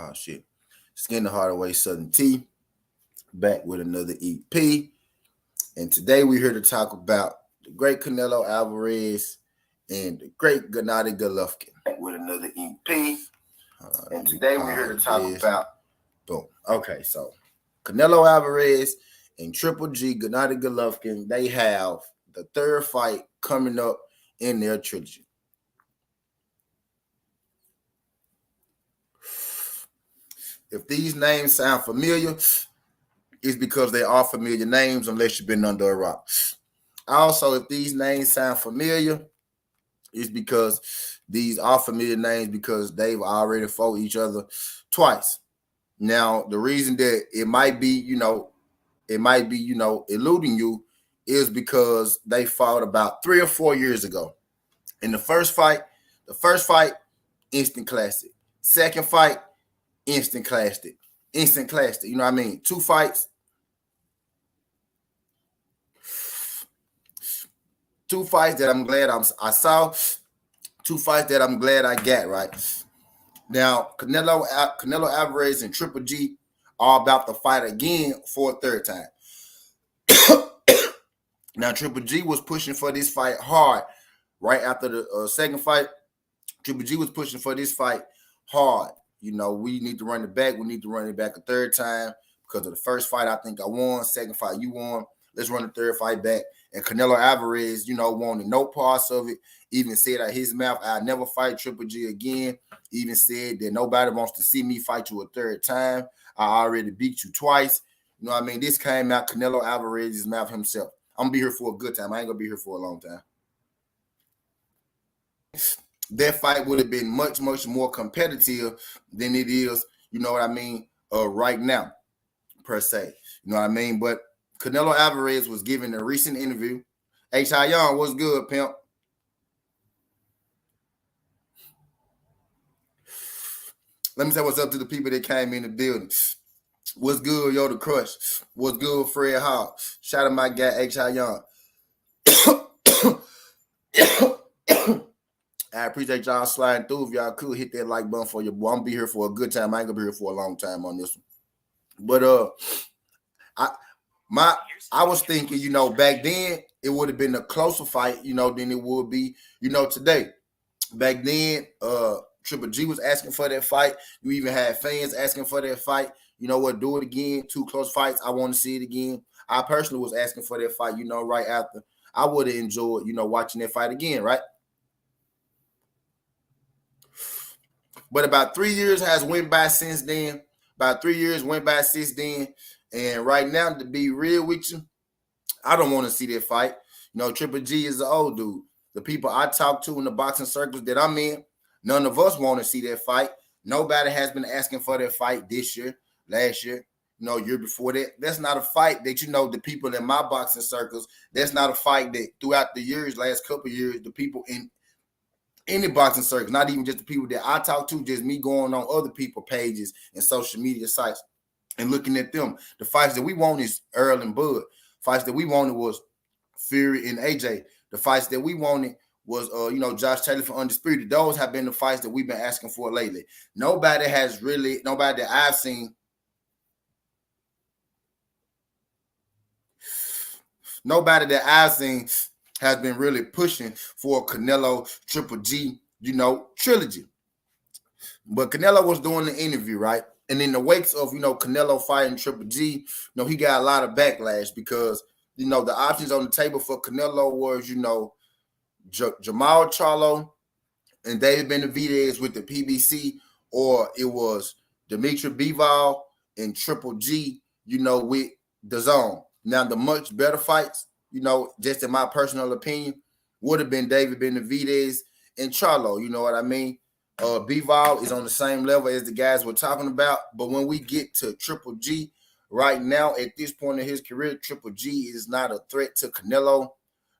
Oh shit. Skin the Heart Away Southern T. Back with another EP. And today we're here to talk about the great Canelo Alvarez and the great Gennady Golovkin. Back with another EP. And today we're here to talk about boom. Okay, so Canelo Alvarez and Triple G, Gennady Golovkin, they have the third fight coming up in their trilogy. If these names sound familiar, it's because they are familiar names unless you've been under a rock. Also, if these names sound familiar, it's because these are familiar names because they've already fought each other twice. Now, the reason that it might be, eluding you is because they fought about 3 or 4 years ago. In the first fight, instant classic. Second fight, instant classic. You know what I mean? 2 fights. 2 fights that I'm glad I saw. 2 fights that I'm glad I got, right? Now, Canelo Alvarez and Triple G are about to fight again for a third time. Now, Triple G was pushing for this fight hard right after the second fight. Triple G was pushing for this fight hard. You know, we need to run it back. We need to run it back a third time because of the first fight, I think I won. Second fight, you won. Let's run the third fight back. And Canelo Alvarez, wanted no parts of it. Even said out his mouth, I'll never fight Triple G again. Even said that nobody wants to see me fight you a third time. I already beat you twice. You know what I mean? This came out Canelo Alvarez's mouth himself. I'm going to be here for a good time. I ain't going to be here for a long time. That fight would have been much, much more competitive than it is, right now, per se. You know what I mean? But Canelo Alvarez was given a recent interview. H.I. Young, what's good, pimp? Let me say what's up to the people that came in the building. What's good, Yo, the Crush? What's good, Fred Hall? Shout out my guy, H.I. Young. I appreciate y'all sliding through. If y'all could hit that like button for your boy. I'm gonna be here for a good time. I ain't gonna be here for a long time on this one. But I was thinking, back then it would have been a closer fight, than it would be, today. Back then, Triple G was asking for that fight. You even had fans asking for that fight. You know what? Do it again. 2 close fights. I want to see it again. I personally was asking for that fight, right after. I would have enjoyed, watching that fight again, right? But about 3 years has went by since then. And right now, to be real with you, I don't want to see that fight. Triple G is an old dude. The people I talk to in the boxing circles that I'm in, none of us want to see that fight. Nobody has been asking for that fight this year, last year, year before that. That's not a fight that, the people in my boxing circles, that's not a fight that throughout the years, last couple of years, the people in any boxing circles, not even just the people that I talk to, just me going on other people's pages and social media sites and looking at them. The fights that we want is Earl and Bud. Fights that we wanted was Fury and AJ. The fights that we wanted was, Josh Taylor for Undisputed. Those have been the fights that we've been asking for lately. Nobody that I've seen, has been really pushing for Canelo Triple G, trilogy. But Canelo was doing the interview, right? And in the wakes of, Canelo fighting Triple G, he got a lot of backlash because, the options on the table for Canelo was, Jamal Charlo and David Benavidez with the PBC, or it was Dimitri Bivol and Triple G, with the Zone. Now, the much better fights, just in my personal opinion, would have been David Benavidez and Charlo. You know what I mean? Bivol is on the same level as the guys we're talking about. But when we get to Triple G, right now, at this point in his career, Triple G is not a threat to Canelo,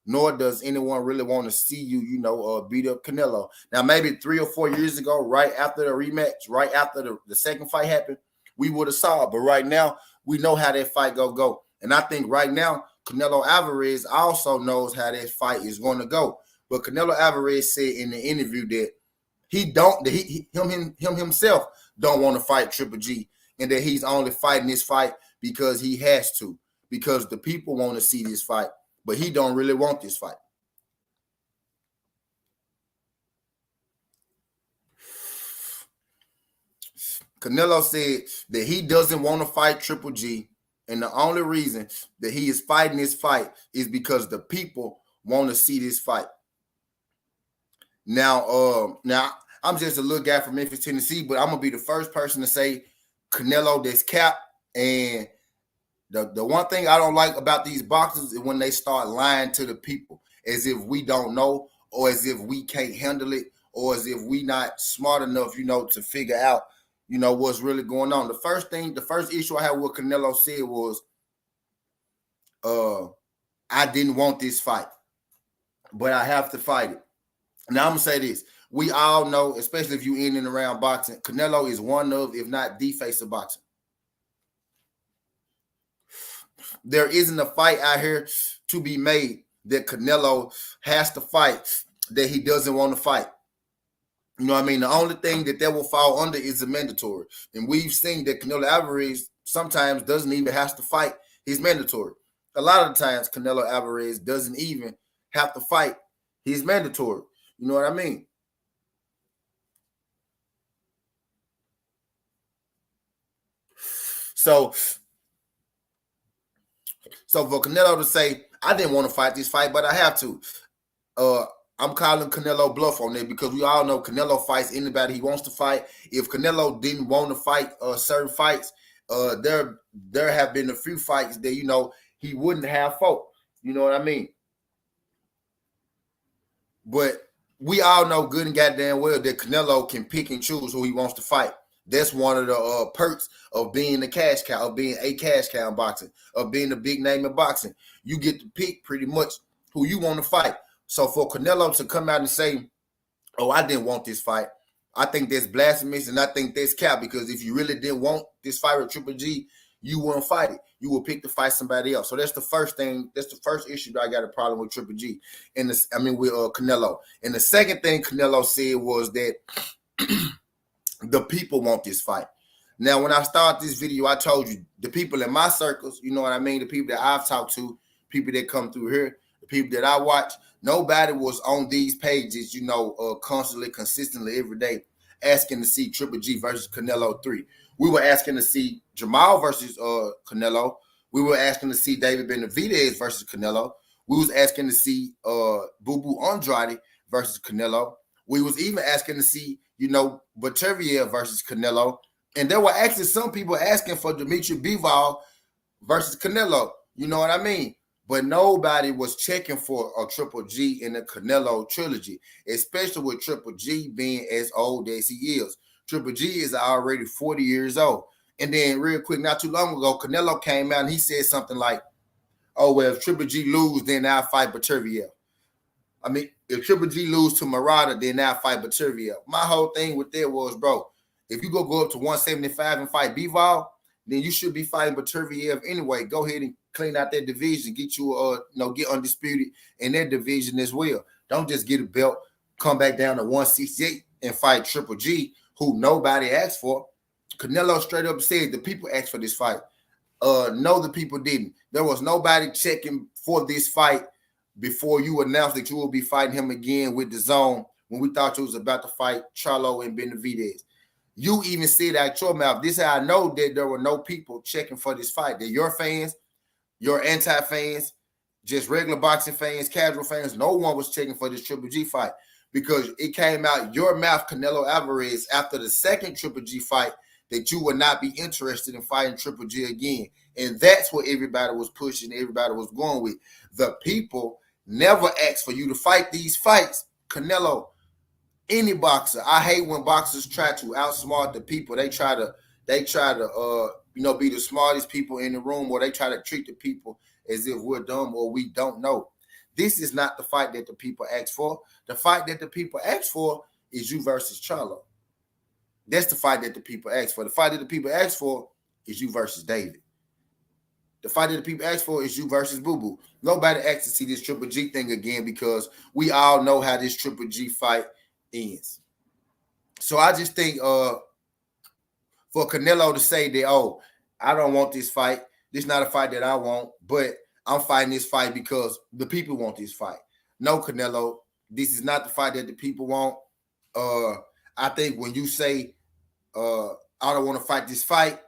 nor does anyone really want to see you, beat up Canelo. Now, maybe 3 or 4 years ago, right after the rematch, right after the second fight happened, we would have saw it. But right now, we know how that fight go. And I think right now, Canelo Alvarez also knows how that fight is going to go. But Canelo Alvarez said in the interview that himself don't want to fight Triple G, and that he's only fighting this fight because he has to, because the people want to see this fight, but he don't really want this fight. Canelo said that he doesn't want to fight Triple G, and the only reason that he is fighting this fight is because the people want to see this fight. Now I'm just a little guy from Memphis, Tennessee, but I'm gonna be the first person to say Canelo this cap. And the one thing I don't like about these boxers is when they start lying to the people as if we don't know, or as if we can't handle it, or as if we not smart enough, to figure out, what's really going on. The first issue I had with Canelo said was, I didn't want this fight, but I have to fight it. Now I'm gonna say this. We all know, especially if you in and around boxing, Canelo is one of, if not the face of boxing. There isn't a fight out here to be made that Canelo has to fight that he doesn't want to fight. You know what I mean? The only thing that will fall under is the mandatory. And we've seen that Canelo Alvarez sometimes doesn't even have to fight his mandatory. A lot of the times, Canelo Alvarez doesn't even have to fight his mandatory. You know what I mean? So for Canelo to say, I didn't want to fight this fight, but I have to. I'm calling Canelo bluff on it, because we all know Canelo fights anybody he wants to fight. If Canelo didn't want to fight certain fights, there have been a few fights that, he wouldn't have fought. You know what I mean? But we all know good and goddamn well that Canelo can pick and choose who he wants to fight. That's one of the perks of being a cash cow, of being a cash cow in boxing, of being a big name in boxing. You get to pick pretty much who you want to fight. So for Canelo to come out and say, oh, I didn't want this fight, I think that's blasphemous, and I think that's cap, because if you really didn't want this fight with Triple G, you wouldn't fight it. You will pick to fight somebody else. So that's the first thing. That's the first issue that I got a problem with Triple G. With Canelo. And the second thing Canelo said was that the people want this fight. Now, when I started this video, I told you the people in my circles, you know what I mean? The people that I've talked to, people that come through here, the people that I watch, nobody was on these pages, constantly, consistently, every day, asking to see Triple G versus Canelo 3. We were asking to see Jamal versus Canelo. We were asking to see David Benavidez versus Canelo. We was asking to see Boo Boo Andrade versus Canelo. We was even asking to see, Baterviev versus Canelo. And there were actually some people asking for Dimitri Bivol versus Canelo. You know what I mean? But nobody was checking for a Triple G in the Canelo trilogy, especially with Triple G being as old as he is. Triple G is already 40 years old. And then real quick, not too long ago, Canelo came out and he said something like, oh, well, if Triple G lose, then I'll fight Baterviev. I mean, if Triple G lose to Murata, then I'll fight Baterviev. My whole thing with that was, bro, if you go up to 175 and fight Bivol, then you should be fighting Baterviev anyway. Go ahead and clean out that division, get you, get undisputed in that division as well. Don't just get a belt, come back down to 168 and fight Triple G, who nobody asked for. Canelo straight up said the people asked for this fight. No, the people didn't. There was nobody checking for this fight before you announced that you will be fighting him again with the zone when we thought you was about to fight Charlo and Benavidez. You even said out your mouth, this is how I know that there were no people checking for this fight. That your fans, your anti-fans, just regular boxing fans, casual fans, no one was checking for this Triple G fight, because it came out your mouth, Canelo Alvarez, after the second Triple G fight, that you would not be interested in fighting Triple G again. And that's what everybody was pushing, everybody was going with. The people never asked for you to fight these fights. Canelo, any boxer, I hate when boxers try to outsmart the people. They try to be the smartest people in the room, or they try to treat the people as if we're dumb or we don't know. This is not the fight that the people asked for. The fight that the people asked for is you versus Charlo. That's the fight that the people asked for. The fight that the people asked for is you versus David. The fight that the people asked for is you versus Boo Boo. Nobody asked to see this Triple G thing again, because we all know how this Triple G fight ends. So I just think for Canelo to say that, oh, I don't want this fight. This is not a fight that I want, but I'm fighting this fight because the people want this fight. No, Canelo, this is not the fight that the people want. Uh, I think when you say I don't want to fight this fight,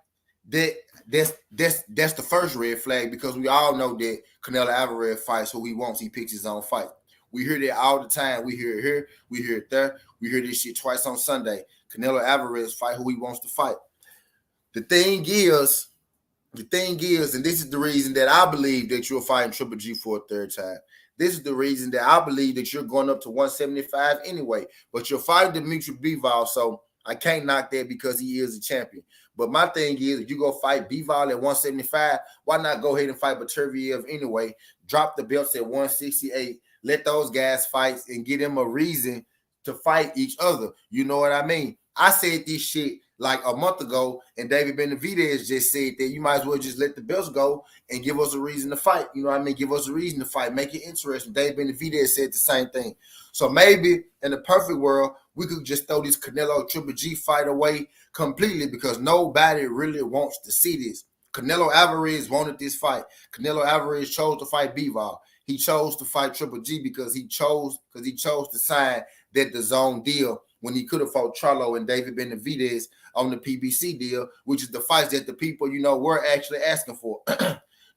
that that's the first red flag, because we all know that Canelo Alvarez fights who he wants. He picks his own fight. We hear that all the time. We hear it here, we hear it there. We hear this shit twice on Sunday. Canelo Alvarez fight who he wants to fight. The thing is, and this is the reason that I believe that you're fighting Triple G for a third time. This is the reason that I believe that you're going up to 175 anyway. But you're fighting Dimitri Bivol, so I can't knock that because he is a champion. But my thing is, if you go fight Bivol at 175, why not go ahead and fight Baturviev anyway? Drop the belts at 168. Let those guys fight and give them a reason to fight each other. You know what I mean? I said this shit like a month ago, and David Benavidez just said that you might as well just let the belts go and give us a reason to fight. You know what I mean? Give us a reason to fight. Make it interesting. David Benavidez said the same thing. So maybe in the perfect world, we could just throw this Canelo Triple G fight away completely, because nobody really wants to see this. Canelo Alvarez wanted this fight. Canelo Alvarez chose to fight Bivol. He chose to fight Triple G because he chose to sign that DAZN deal when he could have fought Charlo and David Benavidez on the PBC deal, which is the fights that the people, were actually asking for.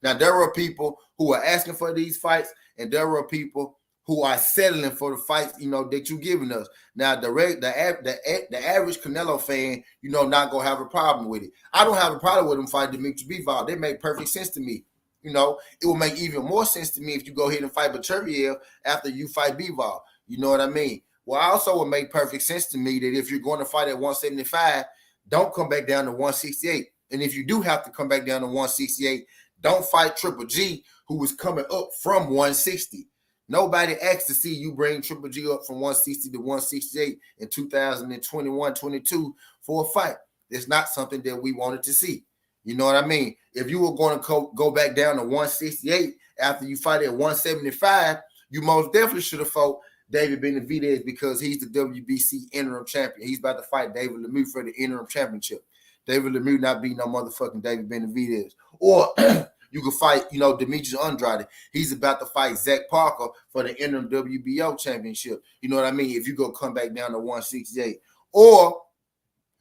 Now, there are people who are asking for these fights, and there are people who are settling for the fights, that you're giving us. Now, the average Canelo fan, not going to have a problem with it. I don't have a problem with him fighting Dimitri Bivol. They make perfect sense to me. It will make even more sense to me if you go ahead and fight Baturviev after you fight Bivol. You know what I mean? Well, also would make perfect sense to me that if you're going to fight at 175, don't come back down to 168. And if you do have to come back down to 168, don't fight Triple G, who was coming up from 160. Nobody asked to see you bring Triple G up from 160 to 168 in 2021-22 for a fight. It's not something that we wanted to see. You know what I mean? If you were going to go back down to 168 after you fight at 175, you most definitely should have fought David Benavidez, because he's the WBC interim champion. He's about to fight David Lemieux for the interim championship. David Lemieux not beating no motherfucking David Benavidez. Or you could fight, Demetrius Andrade. He's about to fight Zach Parker for the interim WBO championship. You know what I mean? If you go come back down to 168. Or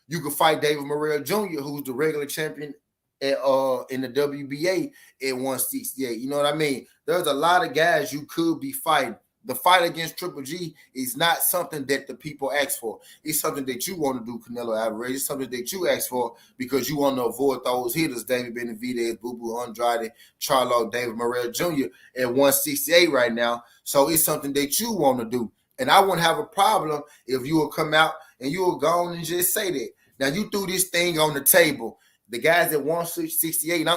you could fight David Morrell Jr., who's the regular champion in the WBA at 168. You know what I mean? There's a lot of guys you could be fighting. The fight against Triple G is not something that the people ask for. It's something that you want to do, Canelo Alvarez. It's something that you ask for because you want to avoid those hitters, David Benavidez, Boo Boo Andrade, Charlo, David Morrell Jr. at 168 right now. So it's something that you want to do. And I wouldn't have a problem if you would come out and you would go on and just say that. Now, you threw this thing on the table. The guys at 168,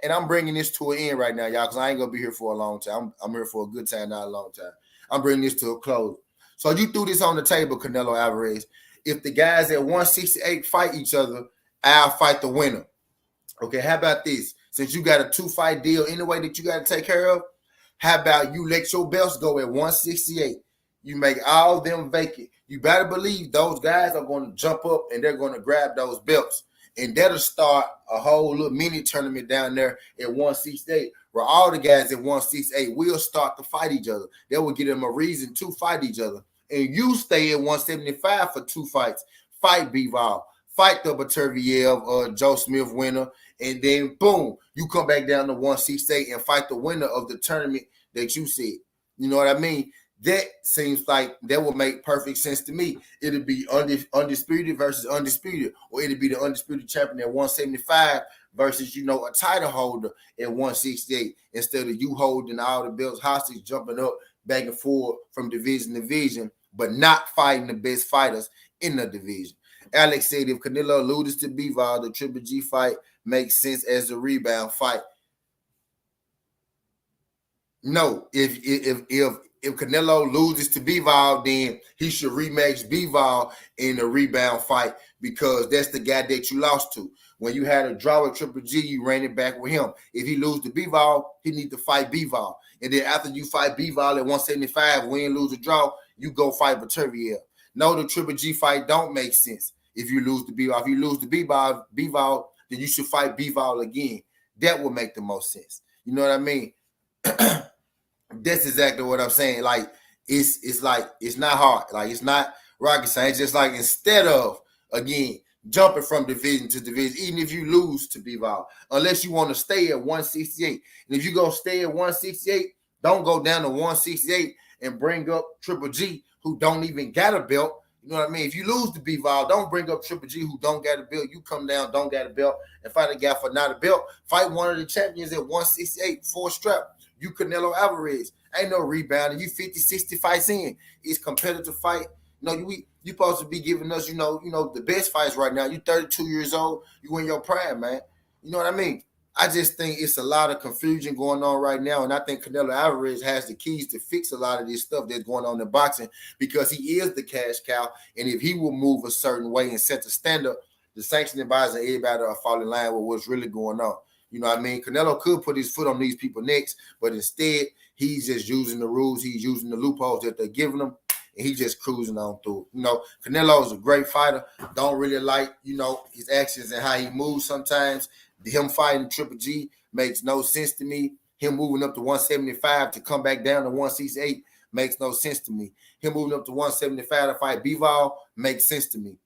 and I'm bringing this to an end right now, y'all, because I ain't going to be here for a long time. I'm here for a good time, not a long time. I'm bringing this to a close. So you threw this on the table, Canelo Alvarez. If the guys at 168 fight each other, I'll fight the winner. Okay, how about this? Since you got a 2-fight deal anyway that you got to take care of, how about you let your belts go at 168? You make all them vacant. You better believe those guys are going to jump up and they're going to grab those belts. And that'll start a whole little mini tournament down there at 168, where all the guys at 168 will start to fight each other. That will give them a reason to fight each other. And you stay at 175 for 2 fights. Fight Bivol. Fight the Baturviev, Joe Smith winner. And then, boom, you come back down to 168 and fight the winner of the tournament that you said. You know what I mean? That seems like that would make perfect sense to me. It'd be undisputed versus undisputed, or it'd be the undisputed champion at 175 versus, a title holder at 168, instead of you holding all the belts hostage, jumping up back and forth from division to division, but not fighting the best fighters in the division. Alex said if Canelo loses to Bivol, the Triple G fight makes sense as a rebound fight. No, if Canelo loses to Bivol, then he should rematch Bivol in a rebound fight, because that's the guy that you lost to. When you had a draw with Triple G, you ran it back with him. If he loses to Bivol, he needs to fight Bivol. And then after you fight Bivol at 175, win, lose, or draw, you go fight Baturviev. No, the Triple G fight don't make sense. if you lose to B-Vol. If you lose to B-Vol, then you should fight B-Vol again. That would make the most sense. You know what I mean? That's exactly what I'm saying. Like it's like it's not hard. Like it's not rocket science. It's just like instead of again jumping from division to division, even if you lose to B-Vol, unless you want to stay at 168. And if you go stay at 168, don't go down to 168 and bring up Triple G, who don't even got a belt. You know what I mean? If you lose to B-Vol, don't bring up Triple G, who don't got a belt. You come down, don't got a belt, and fight a guy for not a belt. Fight one of the champions at 168, 4-strap. You Canelo Alvarez. Ain't no rebounding. You 50, 60 fights in. It's competitive fight. You know, you supposed to be giving us, you know, the best fights right now. You 32 years old. You in your prime, man. You know what I mean? I just think it's a lot of confusion going on right now, and I think Canelo Alvarez has the keys to fix a lot of this stuff that's going on in boxing because he is the cash cow, and if he will move a certain way and set the standard, the sanctioning bodies and everybody will fall in line with what's really going on. You know what I mean? Canelo could put his foot on these people's necks, but instead, he's just using the rules. He's using the loopholes that they're giving him, and he's just cruising on through. You know, Canelo is a great fighter. Don't really like, you know, his actions and how he moves sometimes. Him fighting Triple G makes no sense to me. Him moving up to 175 to come back down to 168 makes no sense to me. Him moving up to 175 to fight B-Vol makes sense to me.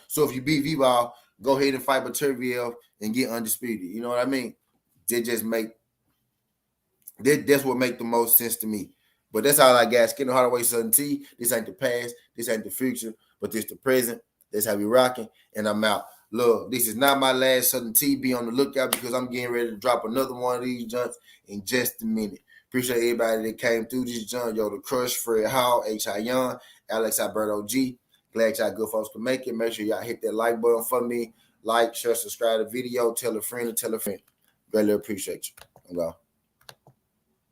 So if you beat B-Vol, go ahead and fight Baturviev and get undisputed. You know what I mean? That's what make the most sense to me. But that's all I got. Skinner Hardaway Southern T. This ain't the past. This ain't the future. But this the present. That's how we rocking. And I'm out. Look, this is not my last Southern T. Be on the lookout because I'm getting ready to drop another one of these junks in just a minute. Appreciate everybody that came through this junk. Yo, the Crush, Fred Hall, H.I. Young, Alex Alberto G. Glad y'all good folks can make it. Make sure y'all hit that like button for me. Like, share, subscribe to the video. Tell a friend and tell a friend. Greatly appreciate you. I'm gone.